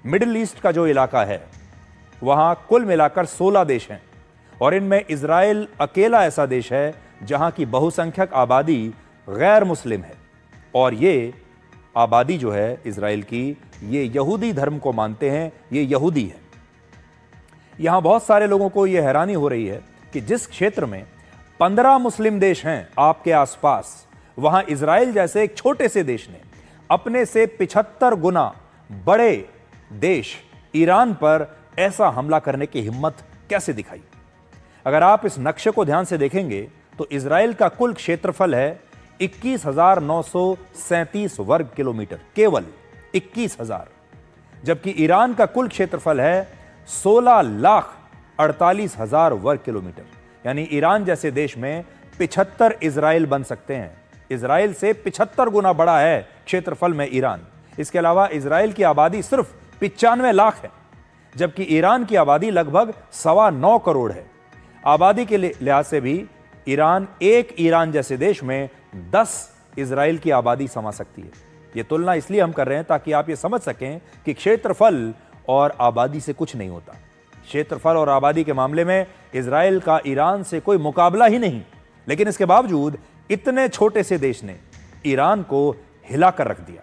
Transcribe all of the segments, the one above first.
Middle east का जो इलाका है वहां कुल मिलाकर 16 देश हैं और इनमें इजराइल अकेला ऐसा देश है जहां की बहुसंख्यक आबादी गैर मुस्लिम है। और ये आबादी जो है इजराइल की, ये यहूदी धर्म को मानते हैं, ये यहूदी है। यहां बहुत सारे लोगों को यह हैरानी हो रही है कि जिस क्षेत्र में 15 मुस्लिम देश हैं आपके आसपास, वहां इजराइल जैसे एक छोटे से देश ने अपने से 75 गुना बड़े देश ईरान पर ऐसा हमला करने की हिम्मत कैसे दिखाई। अगर आप इस नक्शे को ध्यान से देखेंगे तो इजराइल का कुल क्षेत्रफल है 21,937 वर्ग किलोमीटर, केवल 21,000, जबकि ईरान का कुल क्षेत्रफल है 16,48,000 वर्ग किलोमीटर। यानी ईरान जैसे देश में 75 इजराइल बन सकते हैं। इजराइल से 75 गुना बड़ा है क्षेत्रफल में ईरान। इसके अलावा इजराइल की आबादी सिर्फ 95 लाख है, जबकि ईरान की आबादी लगभग 9.25 करोड़ है। आबादी के लिहाज से भी एक ईरान जैसे देश में 10 इजराइल की आबादी समा सकती है। यह तुलना इसलिए हम कर रहे हैं ताकि आप यह समझ सकें कि क्षेत्रफल और आबादी से कुछ नहीं होता। क्षेत्रफल और आबादी के मामले में इजराइल का ईरान से कोई मुकाबला ही नहीं, लेकिन इसके बावजूद इतने छोटे से देश ने ईरान को हिलाकर रख दिया।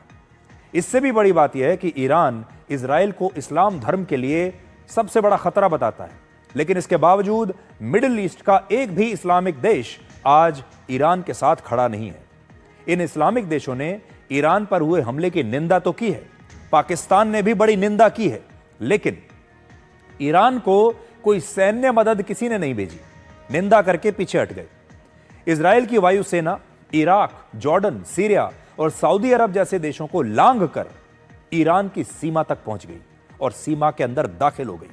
इससे भी बड़ी बात यह है कि ईरान इजराइल को इस्लाम धर्म के लिए सबसे बड़ा खतरा बताता है, लेकिन इसके बावजूद मिडिल ईस्ट का एक भी इस्लामिक देश आज ईरान के साथ खड़ा नहीं है। इन इस्लामिक देशों ने ईरान पर हुए हमले की निंदा तो की है, पाकिस्तान ने भी बड़ी निंदा की है, लेकिन ईरान को कोई सैन्य मदद किसी ने नहीं भेजी, निंदा करके पीछे हट गए। इजराइल की वायुसेना इराक, जॉर्डन, सीरिया और सऊदी अरब जैसे देशों को लांघ कर ईरान की सीमा तक पहुंच गई और सीमा के अंदर दाखिल हो गई,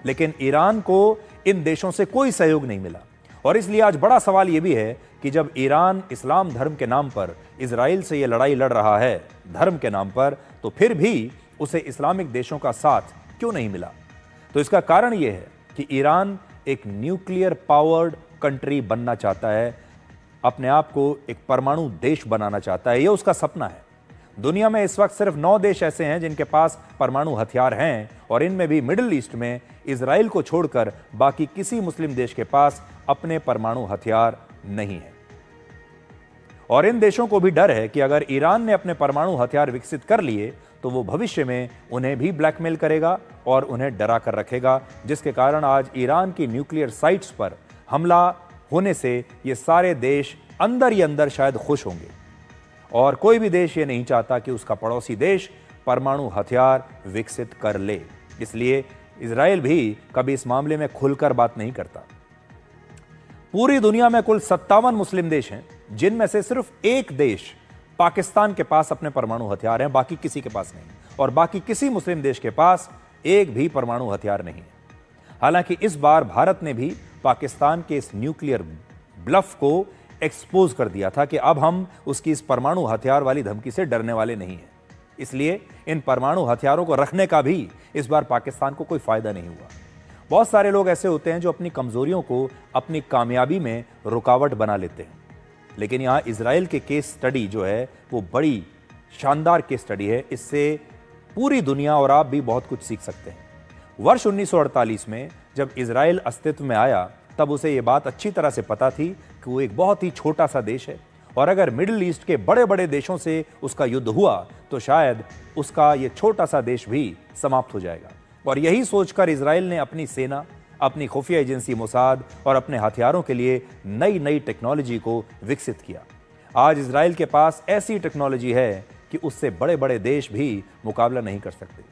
लेकिन ईरान को इन देशों से कोई सहयोग नहीं मिला। और इसलिए आज बड़ा सवाल यह भी है कि जब ईरान इस्लाम धर्म के नाम पर इजराइल से यह लड़ाई लड़ रहा है, धर्म के नाम पर, तो फिर भी उसे इस्लामिक देशों का साथ क्यों नहीं मिला। तो इसका कारण यह है कि ईरान एक न्यूक्लियर पावर्ड कंट्री बनना चाहता है, अपने आप को एक परमाणु देश बनाना चाहता है, यह उसका सपना है। दुनिया में इस वक्त सिर्फ 9 देश ऐसे हैं जिनके पास परमाणु हथियार हैं, और इनमें भी मिडिल ईस्ट में इजराइल को छोड़कर बाकी किसी मुस्लिम देश के पास अपने परमाणु हथियार नहीं है। और इन देशों को भी डर है कि अगर ईरान ने अपने परमाणु हथियार विकसित कर लिए तो वो भविष्य में उन्हें भी ब्लैकमेल करेगा और उन्हें डरा कर रखेगा, जिसके कारण आज ईरान की न्यूक्लियर साइट्स पर हमला होने से ये सारे देश अंदर ही अंदर शायद खुश होंगे। और कोई भी देश ये नहीं चाहता कि उसका पड़ोसी देश परमाणु हथियार विकसित कर ले, इसलिए इजराइल भी कभी इस मामले में खुलकर बात नहीं करता। पूरी दुनिया में कुल 57 मुस्लिम देश हैं, जिनमें से सिर्फ एक देश पाकिस्तान के पास अपने परमाणु हथियार हैं, बाकी किसी के पास नहीं, और बाकी किसी मुस्लिम देश के पास एक भी परमाणु हथियार नहीं है। हालांकि इस बार भारत ने भी पाकिस्तान के इस न्यूक्लियर ब्लफ को एक्सपोज कर दिया था कि अब हम उसकी इस परमाणु हथियार वाली धमकी से डरने वाले नहीं हैं। इसलिए इन परमाणु हथियारों को रखने का भी इस बार पाकिस्तान को कोई फायदा नहीं हुआ। बहुत सारे लोग ऐसे होते हैं जो अपनी कमजोरियों को अपनी कामयाबी में रुकावट बना लेते हैं, लेकिन यहाँ इजराइल के केस स्टडी जो है वो बड़ी शानदार केस स्टडी है। इससे पूरी दुनिया और आप भी बहुत कुछ सीख सकते हैं। वर्ष 1948 में जब इजराइल अस्तित्व में आया, तब उसे ये बात अच्छी तरह से पता थी कि वो एक बहुत ही छोटा सा देश है, और अगर मिडिल ईस्ट के बड़े बड़े देशों से उसका युद्ध हुआ तो शायद उसका ये छोटा सा देश भी समाप्त हो जाएगा। और यही सोचकर इजराइल ने अपनी सेना, अपनी खुफिया एजेंसी मोसाद और अपने हथियारों के लिए नई नई टेक्नोलॉजी को विकसित किया। आज इजराइल के पास ऐसी टेक्नोलॉजी है कि उससे बड़े बड़े देश भी मुकाबला नहीं कर सकते।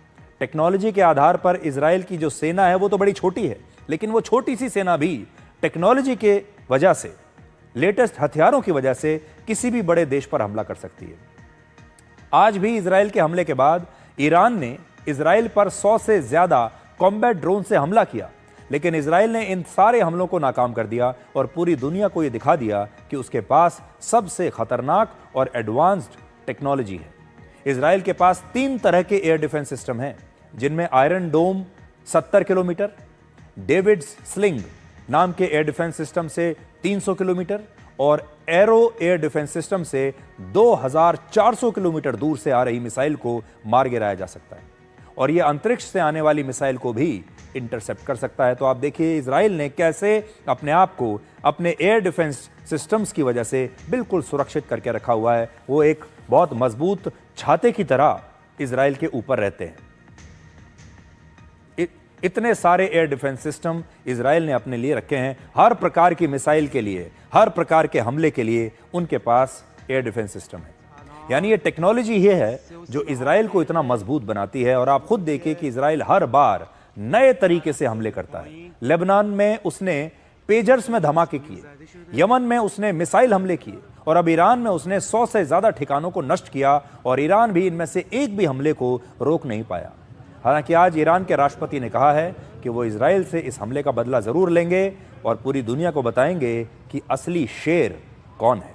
टेक्नोलॉजी के आधार पर इजराइल की जो सेना है वो तो बड़ी छोटी है, लेकिन वो छोटी सी सेना भी टेक्नोलॉजी के वजह से, लेटेस्ट हथियारों की वजह से किसी भी बड़े देश पर हमला कर सकती है। आज भी इजराइल के हमले के बाद ईरान ने इजराइल पर 100 से ज्यादा कॉम्बैट ड्रोन से हमला किया, लेकिन इजराइल ने इन सारे हमलों को नाकाम कर दिया और पूरी दुनिया को यह दिखा दिया कि उसके पास सबसे खतरनाक और एडवांस्ड टेक्नोलॉजी है। इजराइल के पास 3 तरह के एयर डिफेंस सिस्टम हैं, जिनमें आयरन डोम 70 किलोमीटर, डेविड्स स्लिंग नाम के एयर डिफेंस सिस्टम से 300 किलोमीटर और एरो एयर डिफेंस सिस्टम से 2400 किलोमीटर दूर से आ रही मिसाइल को मार गिराया जा सकता है। और ये अंतरिक्ष से आने वाली मिसाइल को भी इंटरसेप्ट कर सकता है। तो आप देखिए इजराइल ने कैसे अपने आप को अपने एयर डिफेंस सिस्टम्स की वजह से बिल्कुल सुरक्षित करके रखा हुआ है। वो एक बहुत मजबूत छाते की तरह इजराइल के ऊपर रहते हैं। इतने सारे एयर डिफेंस सिस्टम इजराइल ने अपने लिए रखे हैं। हर प्रकार की मिसाइल के लिए, हर प्रकार के हमले के लिए उनके पास एयर डिफेंस सिस्टम है। यानी ये टेक्नोलॉजी ये है जो इजराइल को इतना मजबूत बनाती है। और आप खुद देखिए कि इजराइल हर बार नए तरीके से हमले करता है। लेबनान में उसने पेजर्स में धमाके किए, यमन में उसने मिसाइल हमले किए, और अब ईरान में उसने 100 से ज्यादा ठिकानों को नष्ट किया, और ईरान भी इनमें से एक भी हमले को रोक नहीं पाया। हालांकि आज ईरान के राष्ट्रपति ने कहा है कि वो इजराइल से इस हमले का बदला जरूर लेंगे और पूरी दुनिया को बताएंगे कि असली शेर कौन है।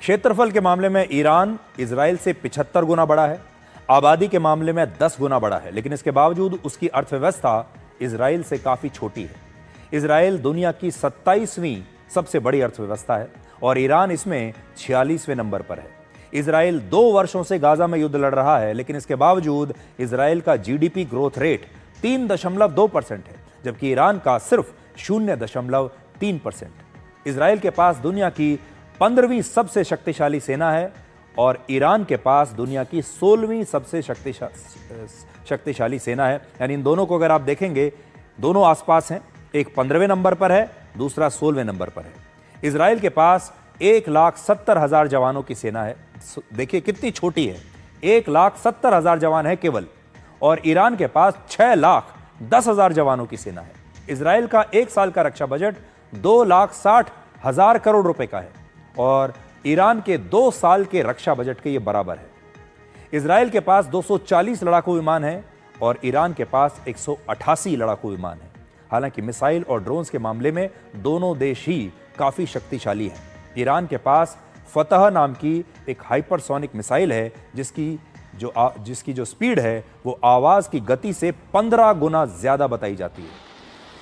क्षेत्रफल के मामले में ईरान इजराइल से 75 गुना बड़ा है, आबादी के मामले में 10 गुना बड़ा है, लेकिन इसके बावजूद उसकी अर्थव्यवस्था इजराइल से काफी छोटी है। इजराइल दुनिया की 27वीं सबसे बड़ी अर्थव्यवस्था है और ईरान इसमें 46वें नंबर पर है। इजराइल 2 वर्षों से गाजा में युद्ध लड़ रहा है, लेकिन इसके बावजूद इजराइल का जीडीपी ग्रोथ रेट 3.2% है, जबकि ईरान का सिर्फ 0.3%। इजराइल के पास दुनिया की 15वीं सबसे शक्तिशाली सेना है और ईरान के पास दुनिया की 16वीं सबसे शक्तिशाली सेना है। यानी इन दोनों को अगर आप देखेंगे, दोनों आसपास हैं। एक 15वें नंबर पर है, दूसरा 16वें नंबर पर है। इजराइल के पास 1,70,000 जवानों की सेना है। देखिए कितनी छोटी है, 1,70,000 जवान है केवल, और ईरान के पास 6,10,000 जवानों की सेना है। इजराइल का एक साल का रक्षा बजट 2,60,000 करोड़ रुपए का है और ईरान के 2 साल के रक्षा बजट के ये बराबर है। इजराइल के पास 240 लड़ाकू विमान हैं और ईरान के पास 188 लड़ाकू विमान हैं। हालांकि मिसाइल और ड्रोन्स के मामले में दोनों देश ही काफी शक्तिशाली हैं। ईरान के पास फतह नाम की एक हाइपरसोनिक मिसाइल है जिसकी जो स्पीड है वो आवाज की गति से 15 गुना ज्यादा बताई जाती है।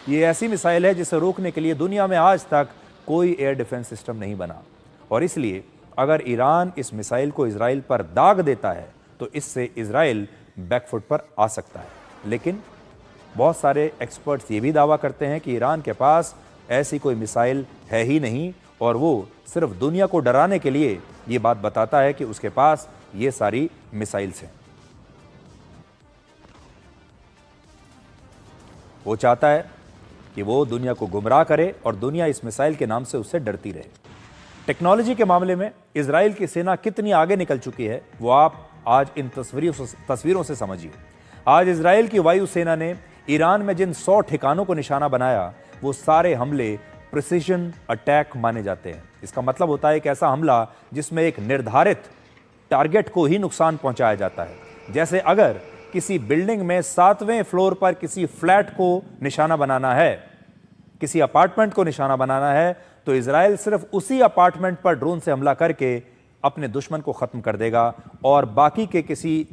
ये ऐसी मिसाइल है जिसे रोकने के लिए दुनिया में आज तक कोई एयर डिफेंस सिस्टम नहीं बना, और इसलिए अगर ईरान इस मिसाइल को इजराइल पर दाग देता है तो इससे इजराइल बैकफुट पर आ सकता है। लेकिन बहुत सारे एक्सपर्ट्स ये भी दावा करते हैं कि ईरान के पास ऐसी कोई मिसाइल है ही नहीं, और वो सिर्फ दुनिया को डराने के लिए ये बात बताता है कि उसके पास ये सारी मिसाइल्स हैं। वो चाहता है कि वो दुनिया को गुमराह करे और दुनिया इस मिसाइल के नाम से उससे डरती रहे। टेक्नोलॉजी के मामले में इजराइल की सेना कितनी आगे निकल चुकी है वो आप आज इन तस्वीरों से समझिए। आज इजराइल की वायुसेना ने ईरान में जिन 100 ठिकानों को निशाना बनाया, वो सारे हमले प्रिसीजन अटैक माने जाते हैं। इसका मतलब होता है एक ऐसा हमला जिसमें एक निर्धारित टारगेट को ही नुकसान पहुंचाया जाता है। जैसे अगर किसी बिल्डिंग में 7वें फ्लोर पर किसी फ्लैट को निशाना बनाना है, किसी अपार्टमेंट को निशाना बनाना है, तो इजराइल सिर्फ उसी अपार्टमेंट पर ड्रोन से हमला करके अपने दुश्मन को खत्म कर देगा और बाकी के किसी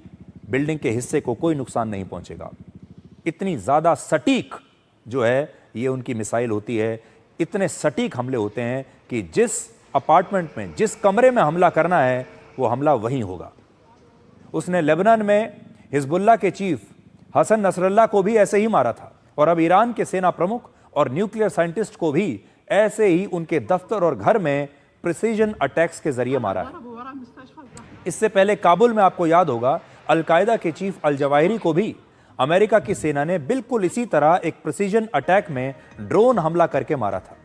बिल्डिंग के हिस्से को कोई नुकसान नहीं पहुंचेगा। इतनी ज्यादा सटीक जो है ये उनकी मिसाइल होती है। इतने सटीक हमले होते हैं कि जिस अपार्टमेंट में, जिस कमरे में हमला करना है वो हमला वहीं होगा। उसने लेबनान में हिजबुल्लाह के चीफ हसन नसरल्लाह को भी ऐसे ही मारा था, और अब ईरान के सेना प्रमुख और न्यूक्लियर साइंटिस्ट को भी ऐसे ही उनके दफ्तर और घर में प्रिसीजन अटैक्स के जरिए मारा है। इससे पहले काबुल में आपको याद होगा अल-कायदा के चीफ अल जवाहिरी को भी अमेरिका की सेना ने बिल्कुल इसी तरह एक प्रिसीजन अटैक में ड्रोन हमला करके मारा था।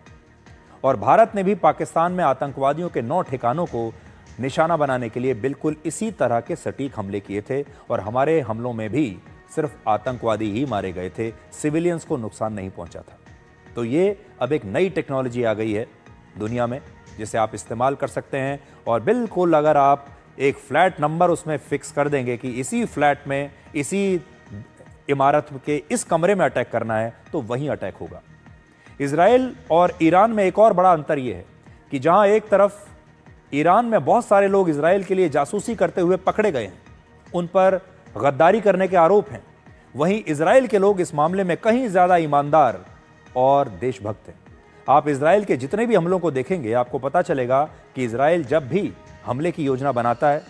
और भारत ने भी पाकिस्तान में आतंकवादियों के 9 ठिकानों को निशाना बनाने के लिए बिल्कुल इसी तरह के सटीक हमले किए थे, और हमारे हमलों में भी सिर्फ आतंकवादी ही मारे गए थे, सिविलियंस को नुकसान नहीं पहुंचा था। तो ये अब एक नई टेक्नोलॉजी आ गई है दुनिया में जिसे आप इस्तेमाल कर सकते हैं, और बिल्कुल अगर आप एक फ्लैट नंबर उसमें फिक्स कर देंगे कि इसी फ्लैट में, इसी इमारत के इस कमरे में अटैक करना है, तो वहीं अटैक होगा। इजराइल और ईरान में एक और बड़ा अंतर यह है कि जहां एक तरफ ईरान में बहुत सारे लोग इजराइल के लिए जासूसी करते हुए पकड़े गए हैं, उन पर गद्दारी करने के आरोप हैं, वहीं इजराइल के लोग इस मामले में कहीं ज्यादा ईमानदार और देशभक्त हैं। आप इजराइल के जितने भी हमलों को देखेंगे, आपको पता चलेगा कि इजराइल जब भी हमले की योजना बनाता है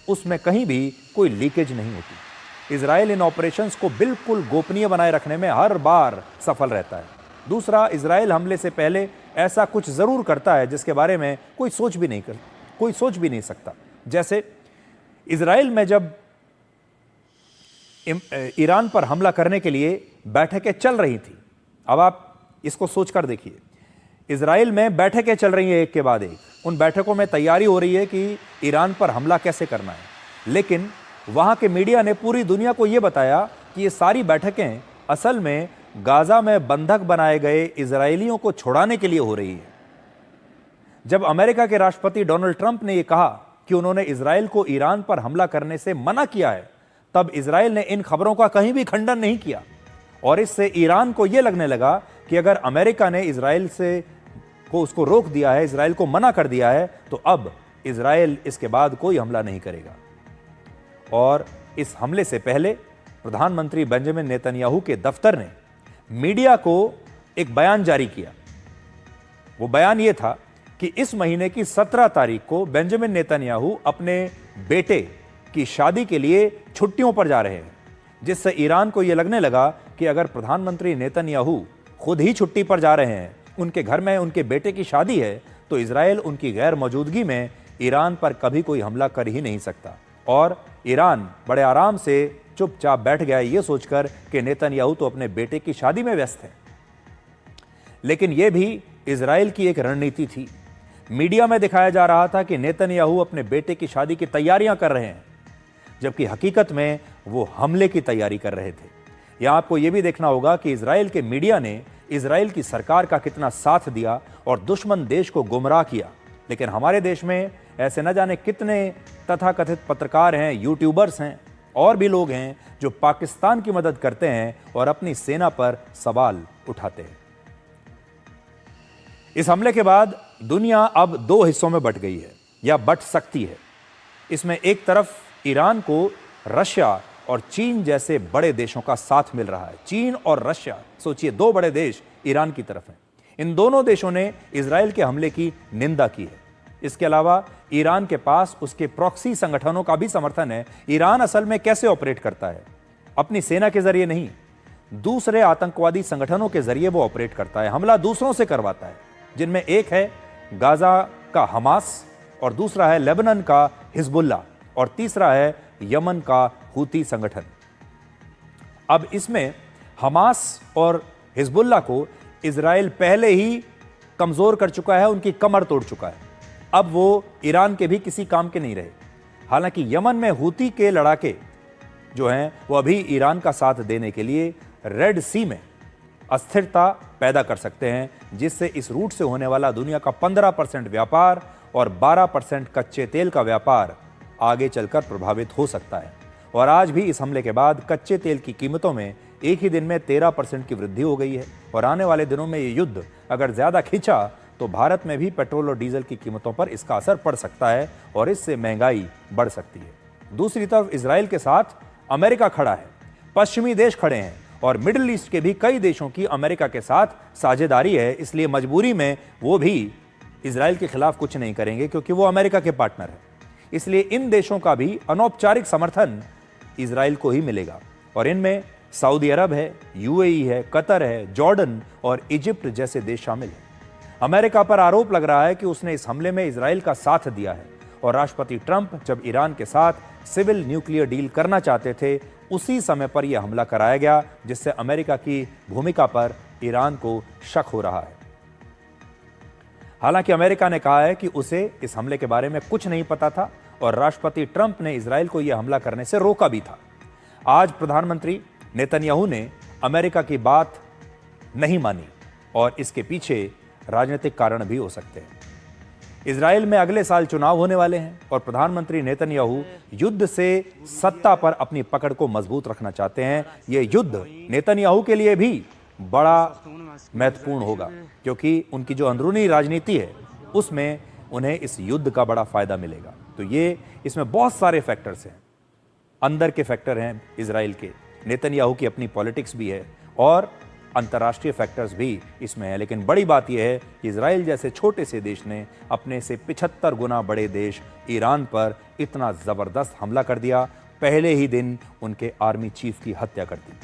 उसमें कहीं भी कोई लीकेज नहीं होती। इजराइल इन ऑपरेशंस को बिल्कुल गोपनीय बनाए रखने में हर बार सफल रहता है। दूसरा, इजराइल हमले से पहले ऐसा कुछ जरूर करता है जिसके बारे में कोई सोच भी नहीं सकता। जैसे इजराइल में जब ईरान पर हमला करने के लिए बैठकें चल रही थी, अब आप इसको सोचकर देखिए, इजराइल में बैठकें चल रही हैं एक के बाद एक, उन बैठकों में तैयारी हो रही है कि ईरान पर हमला कैसे करना है, लेकिन वहां के मीडिया ने पूरी दुनिया को यह बताया कि ये सारी बैठकें असल में गाजा में बंधक बनाए गए इजरायलियों को छुड़ाने के लिए हो रही है। जब अमेरिका के राष्ट्रपति डोनाल्ड ट्रंप ने यह कहा कि उन्होंने इजराइल को ईरान पर हमला करने से मना किया है, तब इजराइल ने इन खबरों का कहीं भी खंडन नहीं किया और इससे ईरान को यह लगने लगा कि अगर अमेरिका ने इजराइल को उसको रोक दिया है, इजराइल को मना कर दिया है, तो अब इजराइल इसके बाद कोई हमला नहीं करेगा। और इस हमले से पहले प्रधानमंत्री बेंजामिन नेतन्याहू के दफ्तर ने मीडिया को एक बयान जारी किया। वो बयान ये था कि इस महीने की 17 तारीख को बेंजामिन नेतन्याहू अपने बेटे की शादी के लिए छुट्टियों पर जा रहे हैं, जिससे ईरान को यह लगने लगा कि अगर प्रधानमंत्री नेतन्याहू खुद ही छुट्टी पर जा रहे हैं, उनके घर में उनके बेटे की शादी है, तो इजराइल उनकी गैर मौजूदगी में ईरान पर कभी कोई हमला कर ही नहीं सकता। और ईरान बड़े आराम से चुपचाप बैठ गया ये सोचकर कि नेतन्याहू तो अपने बेटे की शादी में व्यस्त है। लेकिन यह भी इजराइल की एक रणनीति थी। मीडिया में दिखाया जा रहा था कि नेतन्याहू अपने बेटे की शादी की तैयारियां कर रहे हैं, जबकि हकीकत में वो हमले की तैयारी कर रहे थे। यहां आपको यह भी देखना होगा कि इजराइल के मीडिया ने इजराइल की सरकार का कितना साथ दिया और दुश्मन देश को गुमराह किया। लेकिन हमारे देश में ऐसे न जाने कितने तथाकथित पत्रकार हैं, यूट्यूबर्स हैं और भी लोग हैं जो पाकिस्तान की मदद करते हैं और अपनी सेना पर सवाल उठाते हैं। इस हमले के बाद दुनिया अब दो हिस्सों में बंट गई है या बंट सकती है। इसमें एक तरफ ईरान को रशिया और चीन जैसे बड़े देशों का साथ मिल रहा है। चीन और रशिया, सोचिए, दो बड़े देश ईरान की तरफ हैं। इन दोनों देशों ने इजराइल के हमले की निंदा की है। इसके अलावा ईरान के पास उसके प्रॉक्सी संगठनों का भी समर्थन है। ईरान असल में कैसे ऑपरेट करता है? अपनी सेना के जरिए नहीं, दूसरे आतंकवादी संगठनों के जरिए वो ऑपरेट करता है, हमला दूसरों से करवाता है, जिनमें एक है गाजा का हमास और दूसरा है लेबनान का हिजबुल्ला और तीसरा है यमन का हूती संगठन। अब इसमें हमास और हिजबुल्ला को इजराइल पहले ही कमजोर कर चुका है, उनकी कमर तोड़ चुका है। अब वो ईरान के भी किसी काम के नहीं रहे। हालांकि यमन में हूती के लड़ाके जो हैं वो अभी ईरान का साथ देने के लिए रेड सी में अस्थिरता पैदा कर सकते हैं, जिससे इस रूट से होने वाला दुनिया का 15% व्यापार और 12% कच्चे तेल का व्यापार आगे चलकर प्रभावित हो सकता है। और आज भी इस हमले के बाद कच्चे तेल की कीमतों में एक ही दिन में 13% की वृद्धि हो गई है। और आने वाले दिनों में ये युद्ध अगर ज्यादा खिंचा तो भारत में भी पेट्रोल और डीजल की कीमतों पर इसका असर पड़ सकता है और इससे महंगाई बढ़ सकती है। दूसरी तरफ इजराइल के साथ अमेरिका खड़ा है, पश्चिमी देश खड़े हैं और मिडिल ईस्ट के भी कई देशों की अमेरिका के साथ साझेदारी है। इसलिए मजबूरी में वो भी इजराइल के खिलाफ कुछ नहीं करेंगे क्योंकि वो अमेरिका के पार्टनर है। इसलिए इन देशों का भी अनौपचारिक समर्थन इजराइल को ही मिलेगा और इनमें सऊदी अरब है, यूएई है, कतर है, जॉर्डन और इजिप्ट जैसे देश शामिल हैं। अमेरिका पर आरोप लग रहा है कि उसने इस हमले में इजराइल का साथ दिया है और राष्ट्रपति ट्रंप जब ईरान के साथ सिविल न्यूक्लियर डील करना चाहते थे उसी समय पर यह हमला कराया गया, जिससे अमेरिका की भूमिका पर ईरान को शक हो रहा है। हालांकि अमेरिका ने कहा है कि उसे इस हमले के बारे में कुछ नहीं पता था और राष्ट्रपति ट्रंप ने इजराइल को यह हमला करने से रोका भी था। आज प्रधानमंत्री नेतन्याहू ने अमेरिका की बात नहीं मानी और इसके पीछे राजनीतिक कारण भी हो सकते हैं। इजराइल में अगले साल चुनाव होने वाले हैं और प्रधानमंत्री नेतन्याहू युद्ध से सत्ता पर अपनी पकड़ को मजबूत रखना चाहते हैं। यह युद्ध नेतन्याहू के लिए भी बड़ा महत्वपूर्ण होगा, क्योंकि उनकी जो अंदरूनी राजनीति है उसमें उन्हें इस युद्ध का बड़ा फायदा मिलेगा। तो ये इसमें बहुत सारे फैक्टर्स हैं, अंदर के फैक्टर हैं इजराइल के, नेतन्याहू की अपनी पॉलिटिक्स भी है और अंतर्राष्ट्रीय फैक्टर्स भी इसमें है। लेकिन बड़ी बात यह है कि इजराइल जैसे छोटे से देश ने अपने से 75 गुना बड़े देश ईरान पर इतना जबरदस्त हमला कर दिया, पहले ही दिन उनके आर्मी चीफ की हत्या कर दी।